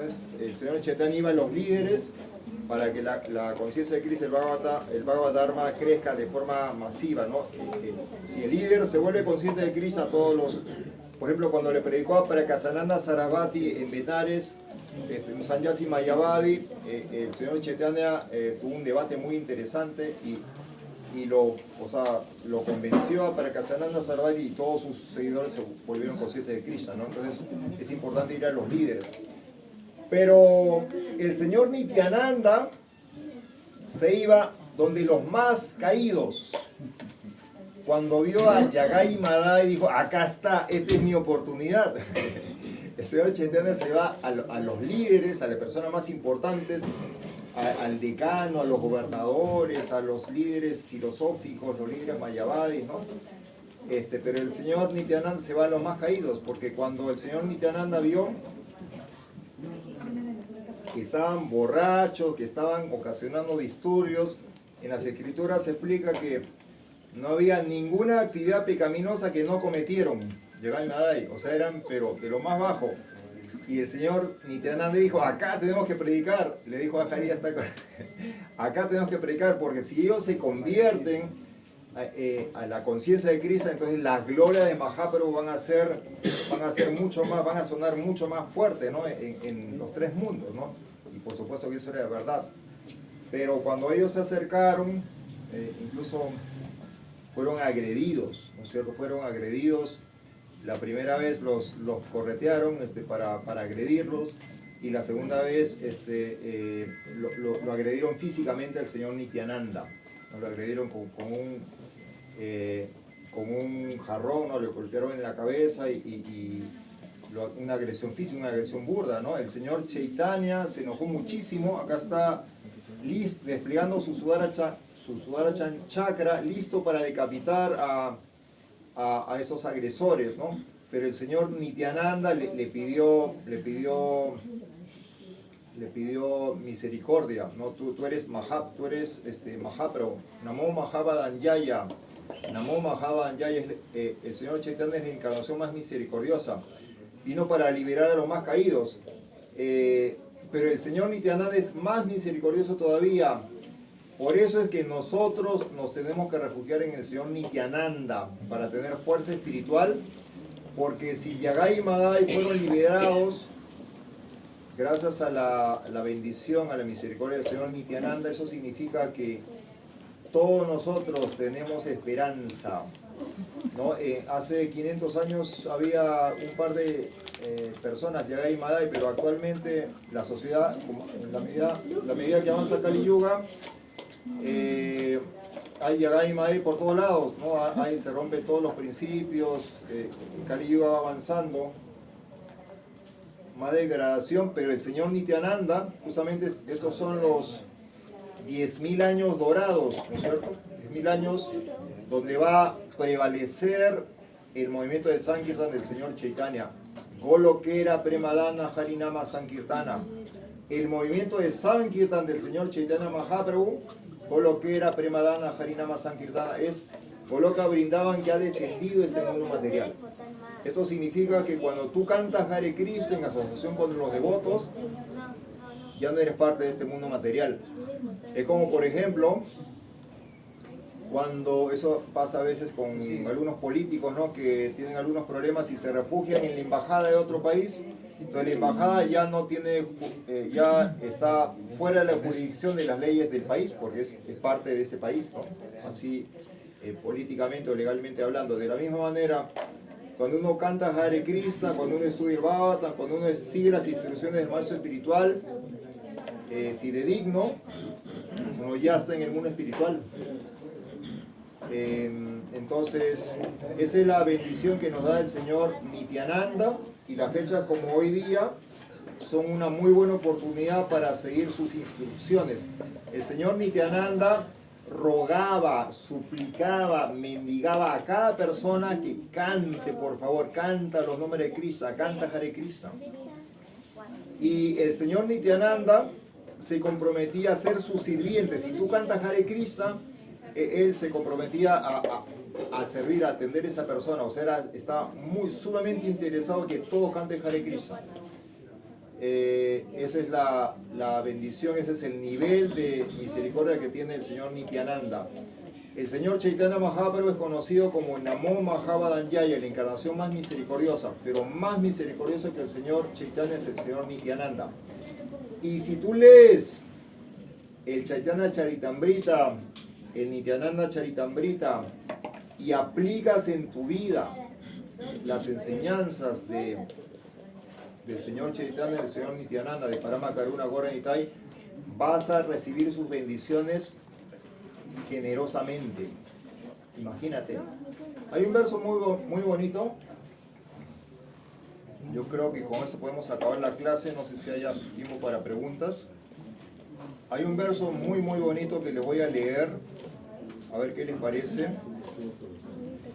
Entonces el señor Chaitanya iba a los líderes para que la conciencia de Krishna, el Bhagavad Dharma crezca de forma masiva, ¿no? Si el líder se vuelve consciente de Krishna, todos los... Por ejemplo, cuando le predicó a Prakasananda Sarasvati en Benares, Sanyasi Mayavadi, el señor Chaitanya tuvo un debate muy interesante y lo convenció a Prakasananda Sarasvati y todos sus seguidores se volvieron conscientes de Krishna, ¿no? Entonces es importante ir a los líderes. Pero el señor Nityananda se iba donde los más caídos. Cuando vio a Yagai Madai dijo, acá está, esta es mi oportunidad. El señor Chaitanya se va a los líderes, a las personas más importantes, al decano, a los gobernadores, a los líderes filosóficos, los líderes mayavadis, ¿no? Pero el señor Nityananda se va a los más caídos, porque cuando el señor Nityananda vio que estaban borrachos, que estaban ocasionando disturbios, en las escrituras se explica que no había ninguna actividad pecaminosa que no cometieron, Yagai Madai, o sea, eran pero de lo más bajo. Y el señor Nityananda dijo, acá tenemos que predicar, le dijo a Hari hasta acá tenemos que predicar, porque si ellos se convierten a la conciencia de Krishna, entonces las glorias de Mahaprabhu van a ser mucho más, van a sonar mucho más fuerte, ¿no? en los tres mundos, ¿no? Y por supuesto que eso era verdad. Pero cuando ellos se acercaron, incluso fueron agredidos, ¿no es cierto? Fueron agredidos. La primera vez los corretearon para agredirlos, y la segunda vez lo agredieron físicamente al señor Nityananda, ¿no? Lo agredieron con un jarrón, ¿no? Le golpearon en la cabeza una agresión física, una agresión burda, ¿no? El señor Chaitanya se enojó muchísimo, acá está desplegando su Sudarachan chakra, listo para decapitar a esos agresores, ¿no? Pero el señor Nityananda le pidió misericordia, ¿no? Tú eres Mahaprabhu, Namo Mahabhadanjaya, Namo Mahabhadanjaya, el señor Chaitanya es la encarnación más misericordiosa, vino para liberar a los más caídos, pero el señor Nityananda es más misericordioso todavía. Por eso es que nosotros nos tenemos que refugiar en el señor Nityananda para tener fuerza espiritual, porque si Yagai y Madai fueron liberados gracias a la bendición, a la misericordia del señor Nityananda, eso significa que todos nosotros tenemos esperanza, ¿no? Hace 500 años había un par de personas, Yagai y Madai, pero actualmente la sociedad, en la medida que avanza Kali Yuga, hay Yagai y Madai por todos lados, ¿no? Ahí se rompen todos los principios, Kali Yuga va avanzando, más degradación, pero el señor Nityananda, justamente estos son los 10.000 años dorados, ¿no es cierto? 10.000 años donde va a prevalecer el movimiento de Sankirtan del señor Chaitanya. Golokera Premadana Harinama Sankirtana. El movimiento de Sankirtan del señor Chaitanya Mahaprabhu, Golokera Premadana Harinama Sankirtana, es Goloka Brindavan, que ha descendido este mundo material. Esto significa que cuando tú cantas Hare Krishna en asociación con los devotos, ya no eres parte de este mundo material. Es como, por ejemplo, cuando eso pasa a veces con algunos políticos, ¿no? Que tienen algunos problemas y se refugian en la embajada de otro país. Entonces la embajada ya no tiene, ya está fuera de la jurisdicción de las leyes del país, porque es parte de ese país, ¿no? Así políticamente o legalmente hablando. De la misma manera, cuando uno canta Hare Krishna, cuando uno estudia el Bhagavatam, cuando uno sigue las instrucciones del maestro espiritual fidedigno, uno ya está en el mundo espiritual. Entonces, esa es la bendición que nos da el señor Nityananda, y las fechas como hoy día son una muy buena oportunidad para seguir sus instrucciones. El señor Nityananda rogaba, suplicaba, mendigaba a cada persona que cante, por favor, canta los nombres de Krishna, canta Hare Krishna. Y el señor Nityananda se comprometía a ser su sirviente. Si tú cantas Hare Krishna, él se comprometía a servir, a atender a esa persona. O sea, estaba sumamente interesado que todos canten Hare Krishna. esa es la bendición, ese es el nivel de misericordia que tiene el Señor Nityananda. El Señor Chaitanya Mahaprabhu es conocido como Namo Mahabodhanjaya, la encarnación más misericordiosa, pero más misericordioso que el Señor Chaitanya es el Señor Nityananda. Y si tú lees el Chaitanya Charitamrita, el Nityananda Charitamrita, y aplicas en tu vida las enseñanzas del Señor Chaitanya, del Señor Nityananda, de Parama Karuna Gora Nitai, vas a recibir sus bendiciones generosamente. Imagínate. Hay un verso muy bonito. Yo creo que con esto podemos acabar la clase. No sé si haya tiempo para preguntas. Hay un verso muy bonito que les voy a leer. A ver qué les parece.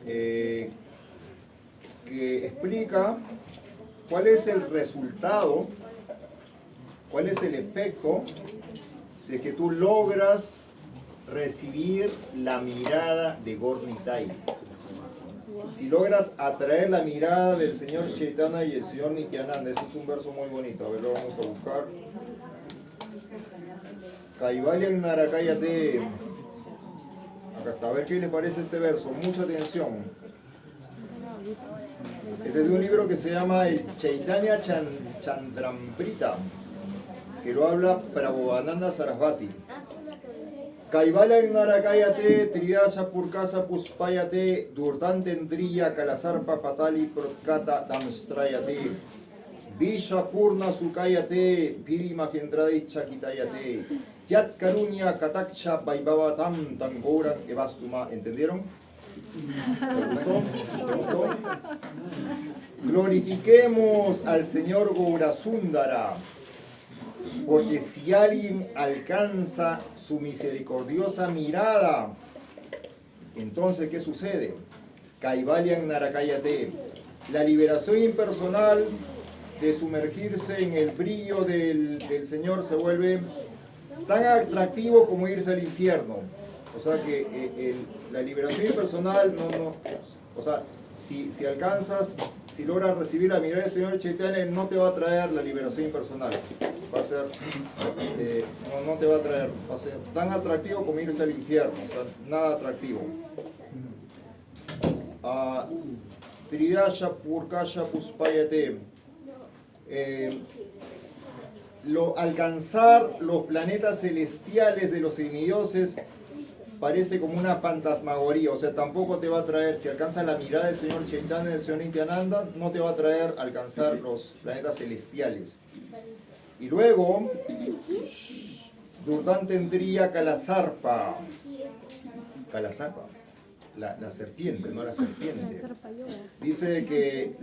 Que explica cuál es el resultado, cuál es el efecto si es que tú logras recibir la mirada de Gaur Nitai. Si logras atraer la mirada del Señor Chaitanya y el Señor Nityananda. Ese es un verso muy bonito. A ver, lo vamos a buscar. Kaivalyan Narakayate. Acá está. A ver qué les parece este verso. Mucha atención. Este es de un libro que se llama el Chaitanya Chandramrita, que lo habla Prabhupada Sarasvati. Kaivalyan Narakayate, Tridaya Purkasa Puspayate, Durdantendriya Kalasarpa Patali Protkata Damstrayate, Visha Purna Sukayate, Pidi Mahendradis Chakitayate, Yat Karunya Kataksha Vaibhavatam Tangoran Evastuma. ¿Entendieron? ¿Te gustó? ¿Te gustó? Glorifiquemos al Señor Gaurasundara, porque si alguien alcanza su misericordiosa mirada, entonces ¿qué sucede? Kaivalyan Narakayate, la liberación impersonal de sumergirse en el brillo del Señor se vuelve tan atractivo como irse al infierno. O sea que la liberación impersonal o sea, si alcanzas, si logras recibir la mirada del Señor Chaitanya, no te va a traer la liberación impersonal. Va a ser, no te va a traer, va a ser tan atractivo como irse al infierno, o sea, nada atractivo. Tridaya Purkasha Puspayate. Alcanzar los planetas celestiales de los semidioses parece como una fantasmagoría, o sea, tampoco te va a traer, si alcanzas la mirada del Señor Chaitanya y del Señor Nityananda, no te va a traer alcanzar los planetas celestiales. Y luego, Durdantendriya Kalasarpa, la serpiente, no la serpiente. Dice que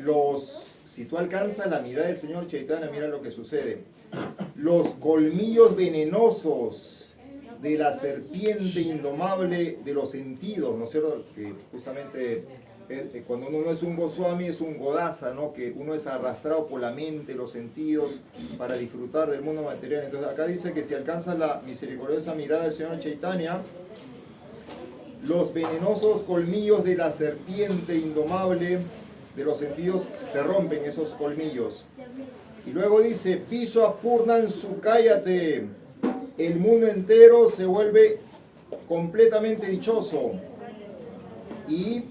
si tú alcanzas la mirada del Señor Chaitanya, mira lo que sucede. Los colmillos venenosos de la serpiente indomable de los sentidos, ¿no es cierto? Que justamente cuando uno no es un Goswami es un Godasa, ¿no? Que uno es arrastrado por la mente, los sentidos, para disfrutar del mundo material. Entonces acá dice que si alcanzas la misericordiosa mirada del Señor Chaitanya, los venenosos colmillos de la serpiente indomable de los sentidos se rompen, esos colmillos. Y luego dice, Piso Apurnan Sukayate, el mundo entero se vuelve completamente dichoso. Y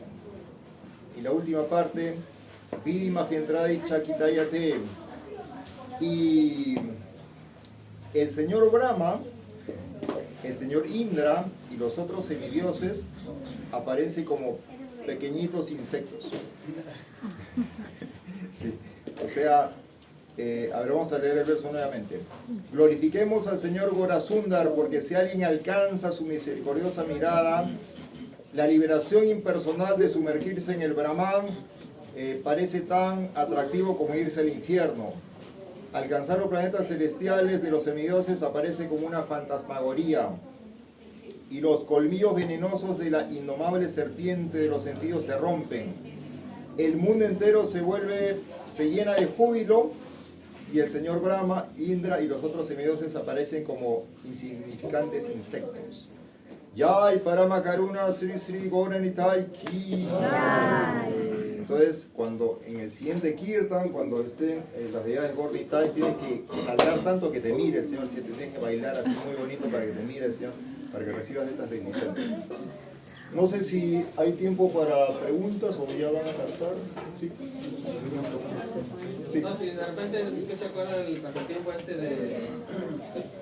la última parte, Vidi Mahendradai Chakitayate. Y el señor Brahma, el señor Indra y los otros semidioses aparecen como pequeñitos insectos. Sí. O sea, a ver, vamos a leer el verso nuevamente. Glorifiquemos al Señor Gaurasundar, porque si alguien alcanza su misericordiosa mirada, la liberación impersonal de sumergirse en el Brahman parece tan atractivo como irse al infierno. Alcanzar los planetas celestiales de los semidioses aparece como una fantasmagoría. Y los colmillos venenosos de la indomable serpiente de los sentidos se rompen. El mundo entero se llena de júbilo, y el señor Brahma, Indra y los otros semidioses aparecen como insignificantes insectos. Jai Parama Karuna Sri Sri Gaura Nitai Ki. Jai. Entonces, cuando en el siguiente kirtan, cuando estén las deidades Gordi y Tai, tienes que saltar tanto que te mire el Señor, si te tienes que bailar así muy bonito para que te mire el Señor, para que recibas estas bendiciones. No sé si hay tiempo para preguntas o ya van a cantar. Sí. Sí. No, si de repente usted se acuerda del pasatiempo este de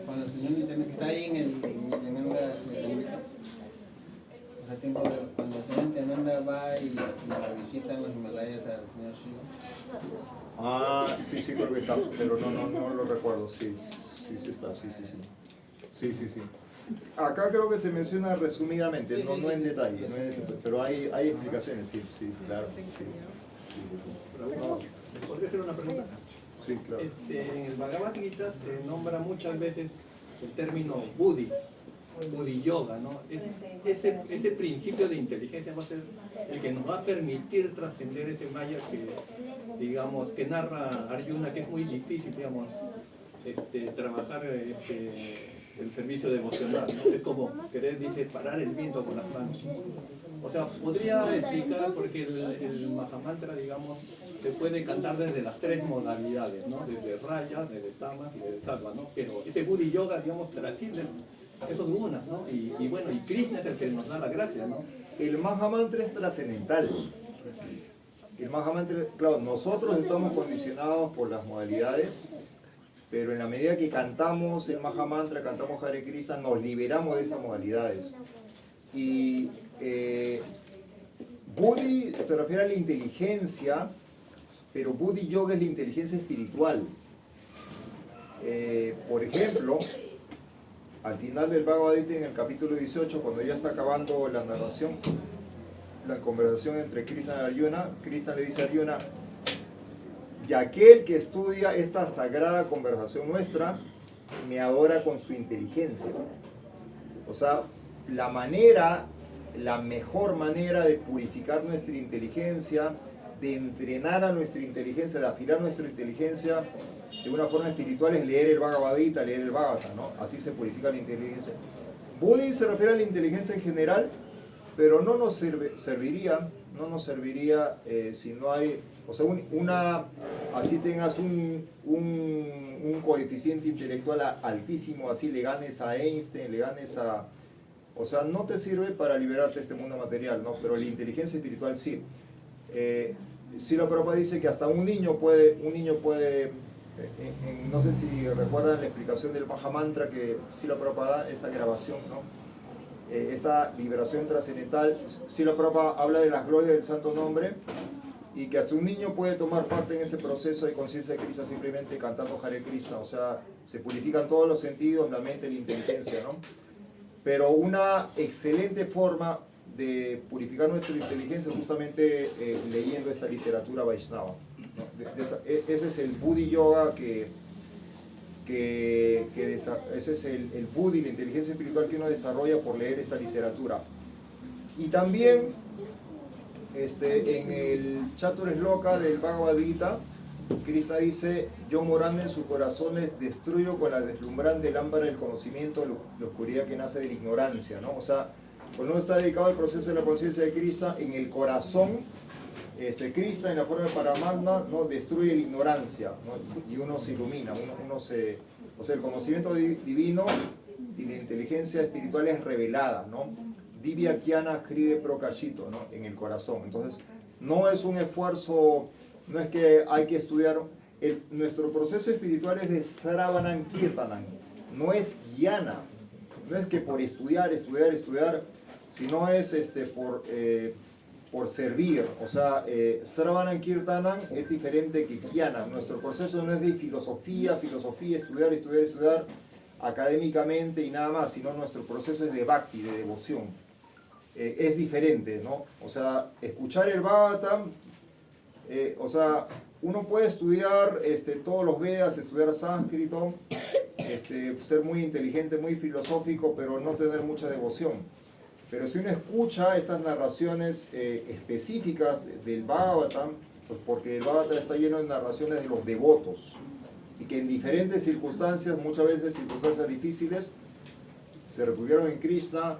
cuando el señor Nintendo está ahí en el pasatiempo de cuando el señor Nintendo va y la visita en los Himalayas al señor Shiva. Ah, sí, sí, creo que está, pero no lo recuerdo. Sí, sí está, sí. Sí. Acá creo que se menciona resumidamente, no en detalle, pero hay explicaciones, sí, claro. ¿Me podría hacer una pregunta? Sí, claro. En el Bhagavad Gita se nombra muchas veces el término Buddhi Yoga, ¿no? Ese principio de inteligencia va a ser el que nos va a permitir trascender ese maya que, digamos, que narra Arjuna, que es muy difícil, digamos, trabajar el servicio devocional, ¿no? Es como querer, dice, parar el viento con las manos. O sea, podría explicar, porque el Mahamantra, digamos, se puede cantar desde las tres modalidades, ¿no? Desde Raya, desde Tama y desde Sattva, ¿no? Pero ese Buddhi Yoga, digamos, trasciende esos gunas, ¿no? Y bueno, y Krishna es el que nos da la gracia, ¿no? El Mahamantra es trascendental. El Mahamantra, claro, nosotros estamos condicionados por las modalidades, pero en la medida que cantamos el Mahamantra, cantamos Hare Krishna, nos liberamos de esas modalidades. Y Buddhi se refiere a la inteligencia, pero Buddhi Yoga es la inteligencia espiritual. Por ejemplo, al final del Bhagavad Gita, en el capítulo 18, cuando ya está acabando la narración, la conversación entre Krishna y Arjuna, Krishna le dice a Arjuna: y aquel que estudia esta sagrada conversación nuestra, me adora con su inteligencia. O sea, la mejor manera de purificar nuestra inteligencia, de entrenar a nuestra inteligencia, de afilar nuestra inteligencia de una forma espiritual, es leer el Bhagavad Gita, leer el Bhagavata, ¿no? Así se purifica la inteligencia. Buddhi se refiere a la inteligencia en general, pero no nos serviría si no hay, o sea, así tengas un coeficiente intelectual altísimo, así le ganes a Einstein, le ganes a... O sea, no te sirve para liberarte de este mundo material, ¿no? Pero la inteligencia espiritual sí. Srila Prabhupada dice que hasta un niño puede no sé si recuerdan la explicación del Mahamantra que Srila Prabhupada, esa grabación, ¿no? Esta vibración trascendental, Srila Prabhupada habla de las glorias del santo nombre y que hasta un niño puede tomar parte en ese proceso de conciencia de Krishna simplemente cantando Hare Krishna. O sea, se purifican todos los sentidos, la mente, la inteligencia, ¿no? Pero una excelente forma de purificar nuestra inteligencia es justamente leyendo esta literatura Vaishnava, ¿no? Ese es el Buddhi Yoga ese es el Buddhi, la inteligencia espiritual que uno desarrolla por leer esta literatura. Y también en el Chatur Shloka del Bhagavad Gita, Krishna dice: yo morando en sus corazones destruyo con la deslumbrante lámpara del conocimiento la oscuridad que nace de la ignorancia, ¿no? O sea, cuando uno está dedicado al proceso de la conciencia de Krishna, en el corazón, Krishna en la forma de Paramatma, ¿no? Destruye la ignorancia, ¿no? Y uno se ilumina, o sea, el conocimiento divino y la inteligencia espiritual es revelada, ¿no? Divya Kyana Hride Prakashito, ¿no? En el corazón. Entonces, no es un esfuerzo, no es que hay que estudiar, nuestro proceso espiritual es de Sravanam Kirtanam, no es Jnana, no es que por estudiar, sino es por servir. O sea, Sravanam Kirtanam es diferente que Jnana. Nuestro proceso no es de filosofía, estudiar académicamente y nada más, sino nuestro proceso es de bhakti, de devoción. Es diferente, ¿no? O sea, escuchar el Bhagavatam, o sea, uno puede estudiar todos los Vedas, estudiar sánscrito, ser muy inteligente, muy filosófico, pero no tener mucha devoción. Pero si uno escucha estas narraciones específicas del Bhagavatam, pues porque el Bhagavatam está lleno de narraciones de los devotos, y que en diferentes circunstancias, muchas veces circunstancias difíciles, se refugiaron en Krishna,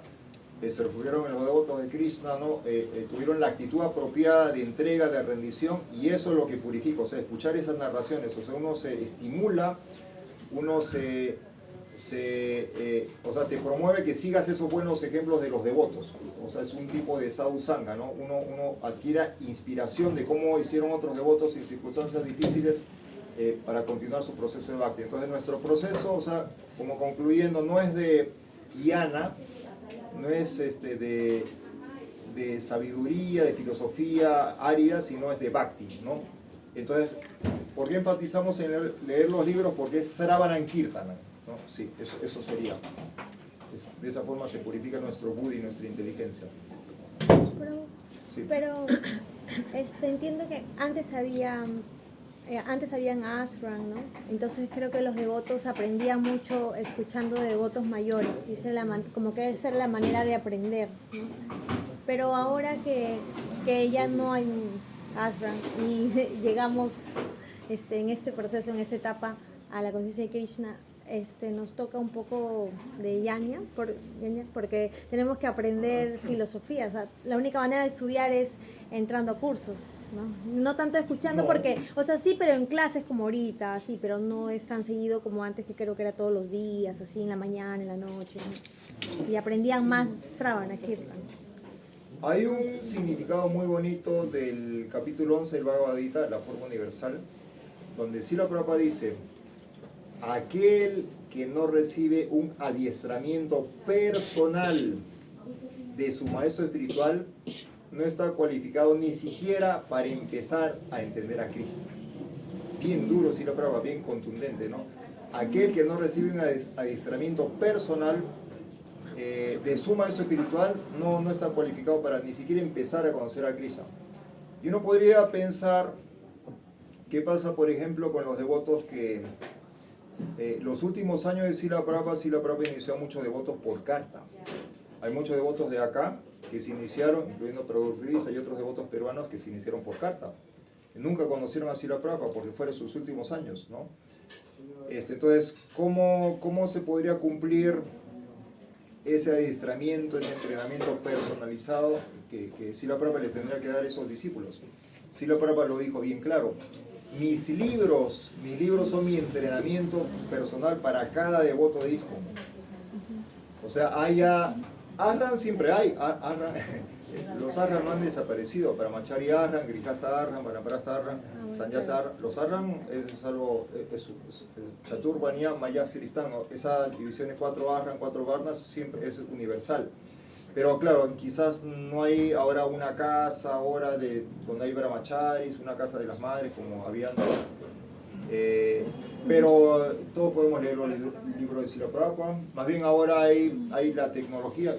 se refugiaron en los devotos de Krishna, ¿no? Tuvieron la actitud apropiada de entrega, de rendición, y eso es lo que purifica. O sea, escuchar esas narraciones, o sea, uno se estimula, uno o sea, te promueve que sigas esos buenos ejemplos de los devotos. O sea, es un tipo de sadhusanga, ¿no? Uno adquiere inspiración de cómo hicieron otros devotos en circunstancias difíciles para continuar su proceso de bhakti. Entonces, nuestro proceso, o sea, como concluyendo, no es de jnana, no es de sabiduría, de filosofía árida, sino es de bhakti, ¿no? Entonces, ¿por qué enfatizamos en leer los libros? Porque es Sravanan Kirtana, ¿no? Sí, eso sería. De esa forma se purifica nuestro buddhi y nuestra inteligencia. Pero entiendo que antes habían ashram, ¿no? Entonces creo que los devotos aprendían mucho escuchando de devotos mayores, y como que esa era la manera de aprender, ¿no? Pero ahora que ya no hay ashram y llegamos en este proceso, en esta etapa, a la conciencia de Krishna, nos toca un poco de yajna, porque tenemos que aprender filosofía. O sea, la única manera de estudiar es entrando a cursos, no tanto escuchando, porque, o sea, sí, pero en clases como ahorita, sí, pero no es tan seguido como antes, que creo que era todos los días, así en la mañana, en la noche, ¿no? Y aprendían más Sravana Kirtan. Hay un significado muy bonito del capítulo 11 del Bhagavad Gita, la forma universal, donde Srila Prabhupada dice: aquel que no recibe un adiestramiento personal de su maestro espiritual no está cualificado ni siquiera para empezar a entender a Cristo. Bien duro, Srila Prabhupada, bien contundente, ¿no? Aquel que no recibe un adiestramiento personal de su maestro espiritual no está cualificado para ni siquiera empezar a conocer a Krishna. Y uno podría pensar, ¿qué pasa, por ejemplo, con los devotos que los últimos años de Srila Prabhupada inició a muchos devotos por carta? Hay muchos devotos de acá que se iniciaron, incluyendo Prabhupada Grisa y otros devotos peruanos que se iniciaron por carta. Nunca conocieron a Srila Prabhupada porque fueron sus últimos años, ¿no? Entonces, ¿cómo se podría cumplir ese adiestramiento, ese entrenamiento personalizado que Srila Prabhupada le tendría que dar a esos discípulos? Srila Prabhupada lo dijo bien claro: mis libros son mi entrenamiento personal para cada devoto de ISKCON. O sea, Arran siempre hay, los Arran no han desaparecido. Brahmachari Arran, Grihasta Arran, Vanaprastha Arran, Sannyasa Arran. Los Arran es algo, Chaturvanya Maya Siristán, esa división de 4 Arran, 4 Varnas, siempre es universal. Pero claro, quizás no hay ahora una casa ahora donde hay brahmacharis, una casa de las madres como había antes. Pero todos podemos leer los libros de Srila Prabhupada. Más bien ahora hay la tecnología.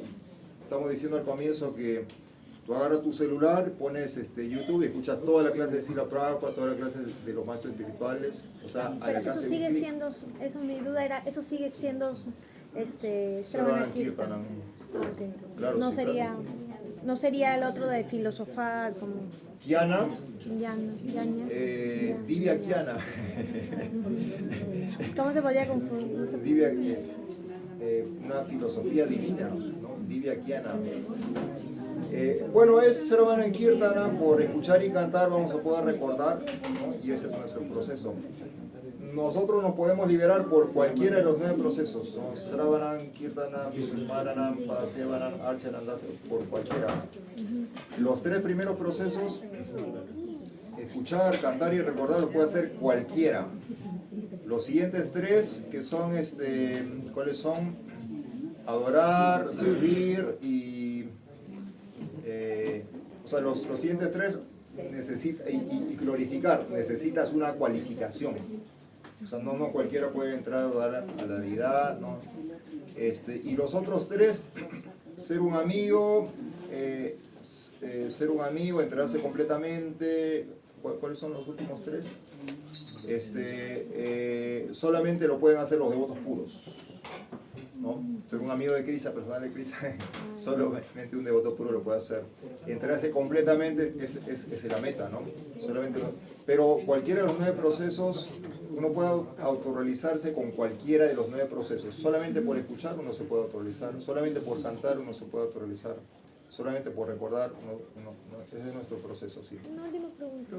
Estamos diciendo al comienzo que tú agarras tu celular, pones YouTube y escuchas toda la clase de Srila Prabhupada, toda la clase de los maestros espirituales. O sea, pero eso sigue siendo, mi duda era, eso sigue siendo Sravana Kirtan. Okay. Claro, no sí, sería, claro. No sería el otro de filosofar como Jnana, Jnana. Divya Jnana. ¿Cómo se podría confundir? No sé. Divya es una filosofía divina, ¿no? Divya Jnana. Bueno, es Sravana Kirtana, por escuchar y cantar vamos a poder recordar, ¿no? Y ese es nuestro proceso. Nosotros nos podemos liberar por cualquiera de los 9 procesos, ¿no? Sravanan, Kirtanam, Susmaranam, Padasevanam, Archanam, por cualquiera. Los 3 primeros procesos, escuchar, cantar y recordar, lo puede hacer cualquiera. Los siguientes 3, que son, ¿cuáles son? Adorar, servir y... o sea, los siguientes 3, y glorificar, necesitas una cualificación. O sea, no cualquiera puede entrar a la deidad, ¿no? Y los otros 3, ser un amigo, enterarse completamente. ¿Cuáles son los últimos 3? Solamente lo pueden hacer los devotos puros, ¿no? Ser un amigo de Krishna, personal de Krishna, solamente un devoto puro lo puede hacer. Enterarse completamente es la meta, ¿no? Pero cualquiera de los 9 procesos uno puede autorrealizarse con cualquiera de los 9 procesos. Solamente por escuchar uno se puede autorrealizar, solamente por cantar uno se puede autorrealizar, solamente por recordar ese es nuestro proceso, sí. Una última pregunta.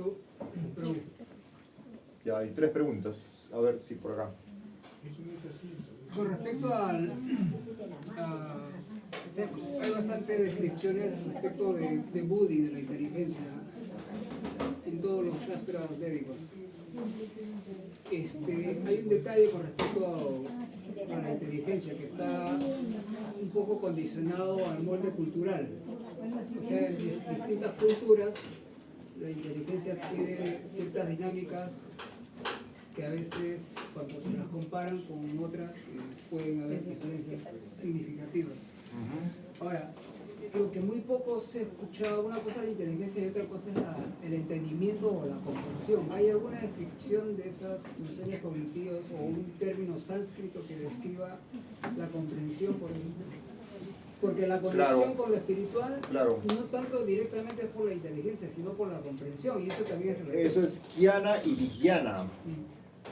Ya hay 3 preguntas, a ver si por acá. Con respecto hay bastantes descripciones respecto de Buddhi, de la inteligencia, en todos los shastras védicos. Hay un detalle con respecto a la inteligencia que está un poco condicionado al molde cultural. O sea, en distintas culturas la inteligencia tiene ciertas dinámicas que a veces cuando se las comparan con otras pueden haber diferencias significativas. Ahora, lo que muy poco se ha escuchado, una cosa es la inteligencia y otra cosa es el entendimiento o la comprensión. ¿Hay alguna descripción de esas nociones cognitivas o un término sánscrito que describa la comprensión, por ejemplo? Porque la conexión con lo espiritual no tanto directamente es por la inteligencia, sino por la comprensión, y eso también es relativo. Eso es Jnana y Vijnana.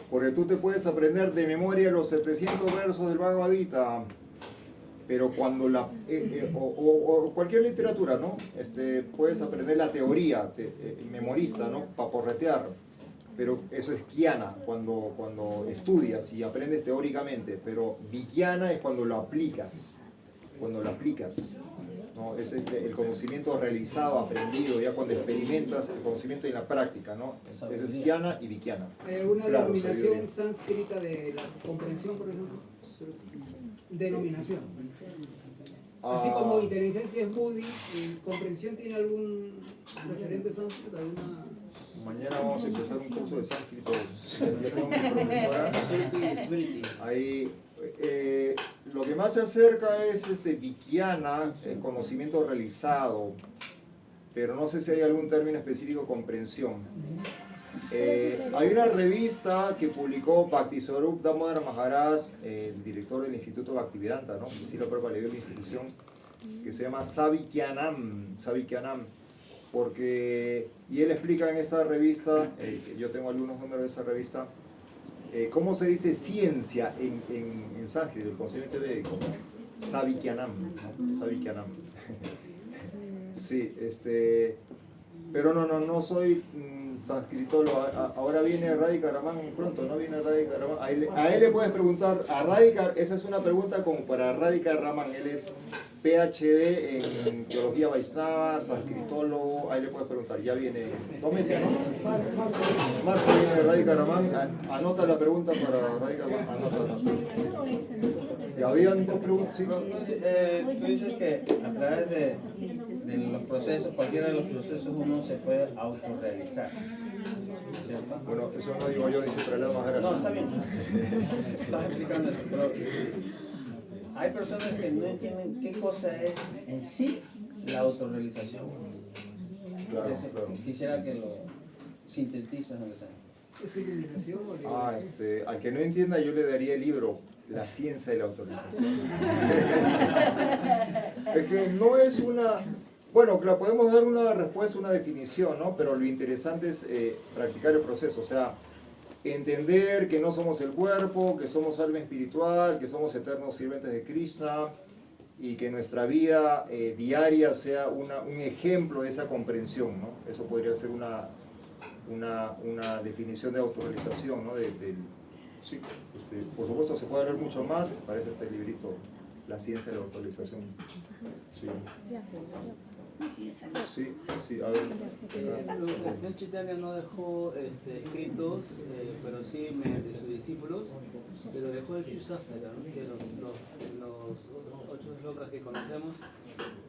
Porque tú te puedes aprender de memoria los 700 versos del Bhagavad Gita, pero cuando o cualquier literatura, ¿no? Puedes aprender la teoría, memorista, ¿no? Paporretear, pero eso es Jnana, cuando estudias y aprendes teóricamente, pero Vijnana es cuando lo aplicas, ¿no? Es el conocimiento realizado, aprendido, ya cuando experimentas el conocimiento en la práctica, ¿no? Eso es Jnana y Vijnana. ¿Hay alguna denominación sánscrita de la comprensión, por ejemplo? Denominación. Así como inteligencia es Buddhi, ¿comprensión tiene algún referente sánscrito? Mañana vamos a empezar un curso de sánscrito. Ya tengo mi profesora. Ahí, lo que más se acerca es Vijnana, el conocimiento realizado, pero no sé si hay algún término específico, comprensión. Hay una revista que publicó Bhaktiswarup Damodar Maharaj, el director del Instituto Bhaktivedanta, ¿no? Sí, lo propio le dio la institución, que se llama Savijnanam, y él explica en esta revista, yo tengo algunos números de esa revista, cómo se dice ciencia en sánscrito, el conocimiento védico, Savijnanam, ¿no? Savijnanam. Sí, pero no soy sánscritólogo. Ahora viene Radhika Raman pronto, ¿no? Viene Radhika Raman. A él le puedes preguntar, a Radhika, esa es una pregunta como para Radhika Raman, él es PhD en teología Vaishnava, sánscritólogo, ahí le puedes preguntar, ya viene 2 meses, ¿no? En marzo viene Radhika Raman, anota la pregunta para Radhika Raman, anota. ¿Habían 2 preguntas? ¿Sí? Tú dices que a través de los procesos, cualquiera de los procesos uno se puede autorrealizar, ¿cierto? Bueno, eso no digo yo, dice Prahlad Maharaj. No, está bien. Estás explicando eso, pero hay personas que no entienden qué cosa es en sí la autorrealización. Claro. Quisiera que lo sintetices, aunque sea. ¿Es iluminación o Al que no entienda, yo le daría el libro La ciencia de la autorrealización. Es que no es una... Bueno, la podemos dar una respuesta, una definición, ¿no? Pero lo interesante es practicar el proceso, o sea, entender que no somos el cuerpo, que somos alma espiritual, que somos eternos sirvientes de Krishna y que nuestra vida diaria sea un ejemplo de esa comprensión, ¿no? Eso podría ser una definición de autorrealización, ¿no? Sí, por supuesto se puede hablar mucho más, para eso está el librito, La ciencia de la autorrealización. Sí. Sí, a ver. El señor Chaitanya no dejó escritos, pero sí mediante sus discípulos, pero dejó decir Shastaka, ¿no? Que los 8 slokas que conocemos,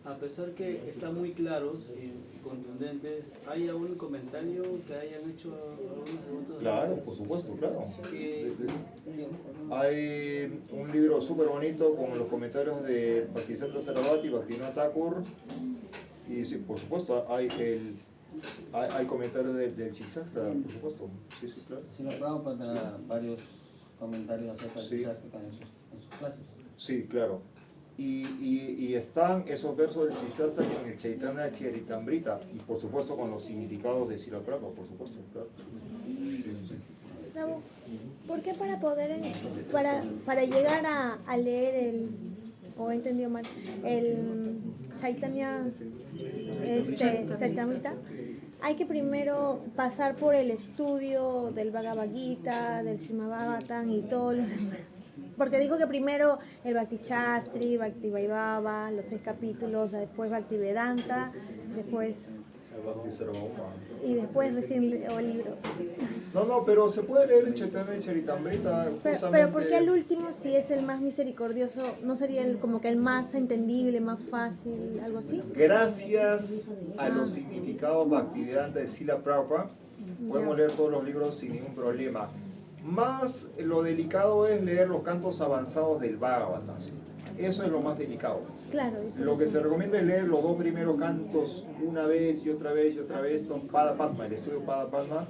a pesar que están muy claros y contundentes, ¿hay algún comentario que hayan hecho algunos devotos? Claro, por supuesto, claro. Que, hay un libro súper bonito con los comentarios de Bhaktisiddhanta Sarasvati y Bhaktivinoda Thakur. Y sí, por supuesto, hay comentarios del Shikshastra, por supuesto. Sí, claro. Si lo Prabhupada varios comentarios acerca del Shikshastra en sus clases. Sí, claro. Y están esos versos del Shikshastra en el Chaitanya Charitamrita, y por supuesto con los significados de Srila Prabhupada, por supuesto, claro. Sí. Bravo. ¿Por qué para poder, para llegar a leer o he entendido mal, el Chaitanya, Charitamrita, hay que primero pasar por el estudio del Bhagavad Gita, del Srimad Bhagavatam y todos los demás? Porque dijo que primero el Bhakti Shastri, Bhakti Vaibhava, los 6 capítulos, después Bhakti Vedanta, después... Y después recién leo el libro. No, pero se puede leer el Chaitanya Charitamrita justamente... Pero ¿por qué el último, si es el más misericordioso, no sería como que el más entendible, más fácil, algo así? Gracias a los significados Bhaktivedanta de Srila Prabhupada, podemos leer todos los libros sin ningún problema. Más lo delicado es leer los cantos avanzados del Bhagavatam. Eso es lo más delicado. Claro. Lo que se recomienda es leer los 2 primeros cantos una vez y otra vez y otra vez, con Pada Padma, el estudio Pada Padma,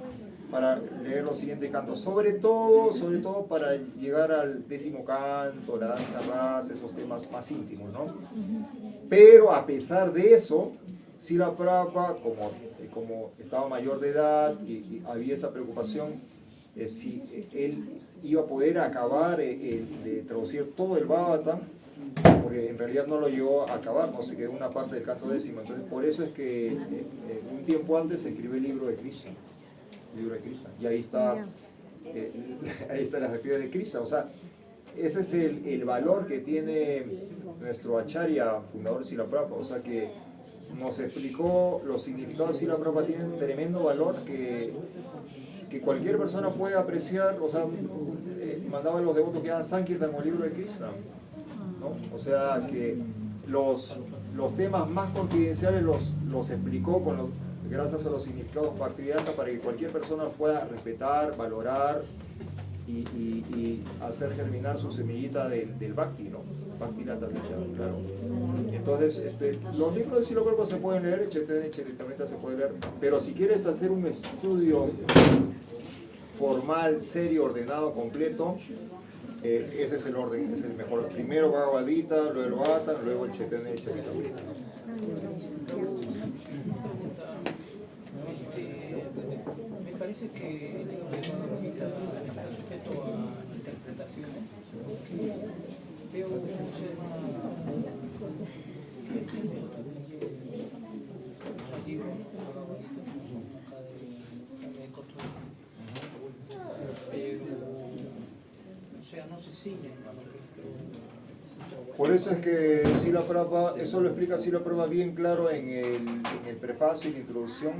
para leer los siguientes cantos. Sobre todo para llegar al 10º canto, la danza rasa, esos temas más íntimos, ¿no? Pero a pesar de eso, Srila Prabhupada, como estaba mayor de edad y había esa preocupación, si él iba a poder acabar de traducir todo el Bhagavatam, porque en realidad no lo llegó a acabar, no se quedó una parte del canto 10º. Entonces, por eso es que un tiempo antes se escribió el libro de Krishna. Y ahí está, ahí están las actividades de Krishna. O sea, ese es el valor que tiene nuestro Acharya, fundador de Srila Prabhupada. O sea, que nos explicó los significados de Srila Prabhupada, tienen un tremendo valor que cualquier persona puede apreciar. O sea, mandaban los devotos que hagan Sankirtan con el libro de Krishna, ¿no? O sea, que los temas más confidenciales los explicó gracias a los significados Bhaktivedanta, para que cualquier persona pueda respetar, valorar y hacer germinar su semillita del Bhakti, ¿no? Bhakti Lata Vicha, claro. Entonces, los libros de Srila Prabhupada se pueden leer, Chaitanya Charitamrita se puede leer, pero si quieres hacer un estudio formal, serio, ordenado, completo, ese es el orden, es el mejor. Primero Bhagavad Gita, luego el Bhagavatam, luego el Chaitanya Charitamrita, ¿no? Me parece que en el Bhagavad Gita, respecto a interpretaciones, veo no se siguen a lo que creo. Por eso es que Srila Prabhupada, eso lo explica Srila Prabhupada bien claro en el prefacio y la introducción.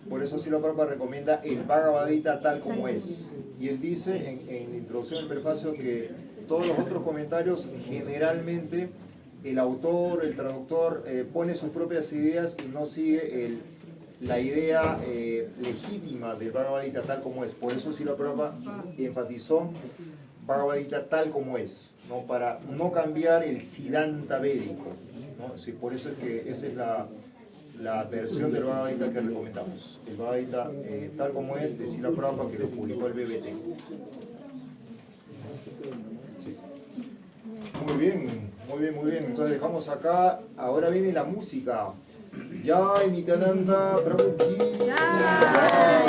Por eso Srila Prabhupada recomienda el Bhagavad Gita tal como es. Y él dice en la introducción del prefacio que todos los otros comentarios, generalmente el autor, el traductor, pone sus propias ideas y no sigue la idea legítima del Bhagavad Gita tal como es. Por eso Srila Prabhupada enfatizó Bhagavad Gita tal como es, ¿no? Para no cambiar el Siddhanta védico, ¿no? Sí, por eso es que esa es la versión del Bhagavad Gita que recomendamos. El Bhagavad Gita tal como es, de Srila Prabhupada, que lo publicó el BBT. Sí. Muy bien, muy bien, muy bien. Entonces dejamos acá, ahora viene la música. Jai Nityananda Prabhu Ki Jai.